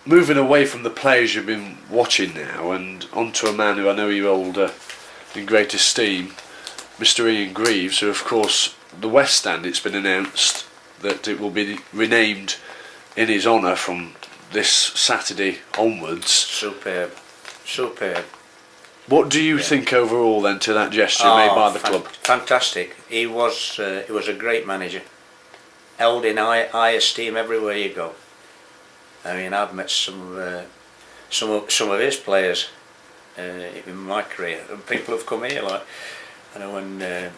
moving away from the players you've been watching now and onto a man who I know you hold in great esteem, Mr. Ian Greaves, who of course the West Stand, it's been announced that it will be renamed in his honour from this Saturday onwards. Superb. What do you think overall then to that gesture made by the club? Fantastic. He was a great manager. Held in high esteem everywhere you go. I mean, I've met some of his players in my career, and people have come here. Like, I know when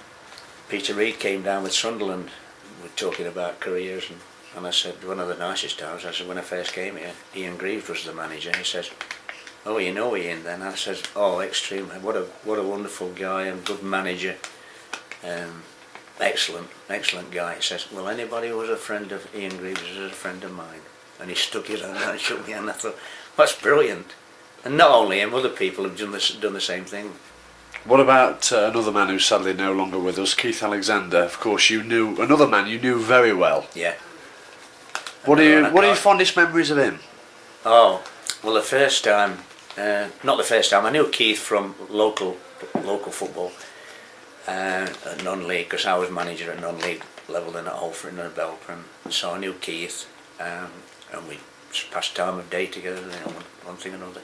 Peter Reid came down with Sunderland, we're talking about careers, and I said one of the nicest times. I said when I first came here, Ian Greaves was the manager. He says, "Oh, you know Ian then?" I says, "Oh, extremely. What a wonderful guy and good manager. Excellent guy." He says, "Well, anybody who was a friend of Ian Greaves is a friend of mine." And he stuck his hand out and shook me, and I thought, that's brilliant. And not only him, other people have done the same thing. What about another man who's sadly no longer with us, Keith Alexander? Of course, you knew another man you knew very well. Yeah. What are your fondest memories of him? Oh, well, the first time, not the first time. I knew Keith from local football, at non-league, because I was manager at non-league level then at Hollett and Belper, so I knew Keith. And we passed time of day together, one thing or another.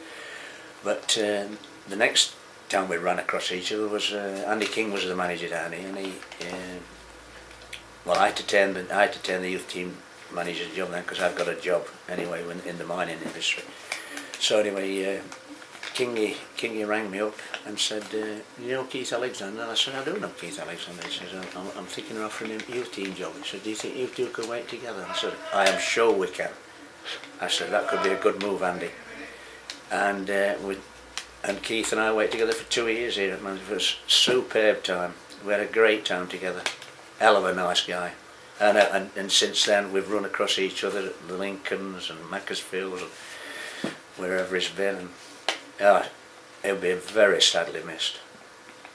But the next time we ran across each other was Andy King was the manager down here, and I had to turn the youth team manager's job then, because I've got a job anyway in the mining industry. So anyway, Kingy rang me up and said, "You know Keith Alexander?" And I said, "I do know Keith Alexander." He says, I'm thinking of offering him a youth team job." He said, "Do you think you two could work together?" I said, "I am sure we can." I said, "That could be a good move, Andy." And Keith and I worked together for 2 years here. It was a superb time. We had a great time together. Hell of a nice guy. And since then we've run across each other at the Lincolns and Macclesfields and wherever he's been. And he'll be very sadly missed.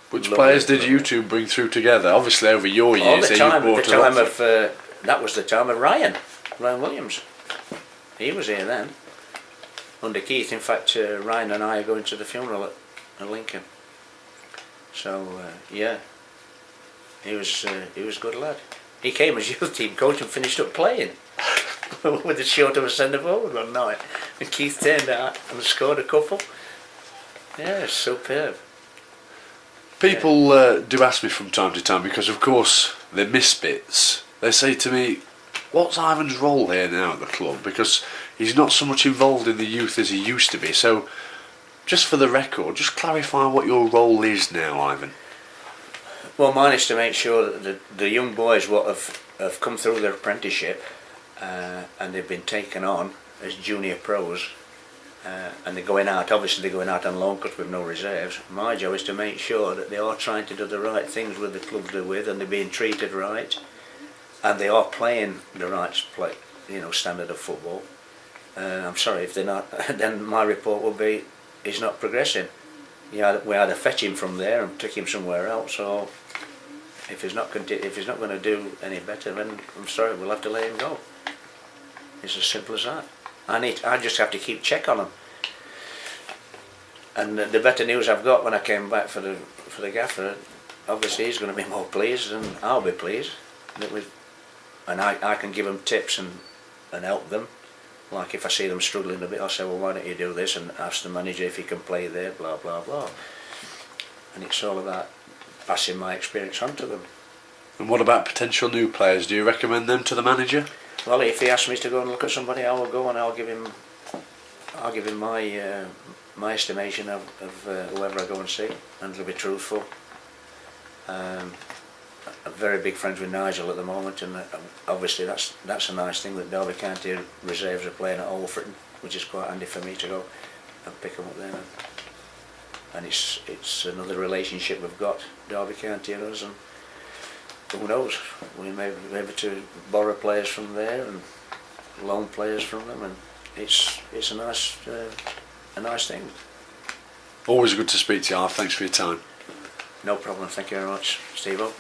Which players did you two bring through together? Obviously over your years, that was the time of Ryan Williams. He was here then, under Keith. In fact, Ryan and I are going to the funeral at Lincoln. So yeah, he was a good lad. He came as youth team coach and finished up playing with a short of a centre forward one night, and Keith turned out and scored a couple. Yeah, it's superb. People do ask me from time to time, because of course they're misfits. They say to me, "What's Ivan's role here now at the club?" Because he's not so much involved in the youth as he used to be. So, just for the record, just clarify what your role is now, Ivan. Well, mine is to make sure that the young boys what have come through their apprenticeship and they've been taken on as junior pros, and they're going out. Obviously, they're going out on loan cuts with no reserves. My job is to make sure that they are trying to do the right things with the clubs they're with, and they're being treated right, and they are playing the right standard of football. I'm sorry if they're not. Then my report will be he's not progressing. We either fetch him from there and take him somewhere else, or if he's not going to do any better, then I'm sorry, we'll have to let him go. It's as simple as that. I just have to keep check on him. And the better news I've got when I came back for the gaffer, obviously he's going to be more pleased, and I'll be pleased that and I can give them tips and help them. Like if I see them struggling a bit, I'll say, "Well, why don't you do this?" and ask the manager if he can play there, blah blah blah. And it's all about passing my experience on to them. And what about potential new players? Do you recommend them to the manager? Well, if he asks me to go and look at somebody, I will go and I'll give him my estimation of whoever I go and see, and it'll be truthful. I'm very big friends with Nigel at the moment, and obviously that's a nice thing that Derby County reserves are playing at Hollett, which is quite handy for me to go and pick them up there. And it's another relationship we've got, Derby County and us, and who knows, we may be able to borrow players from there and loan players from them, and it's a nice thing. Always good to speak to you, Alf. Thanks for your time. No problem. Thank you very much, Steve-O.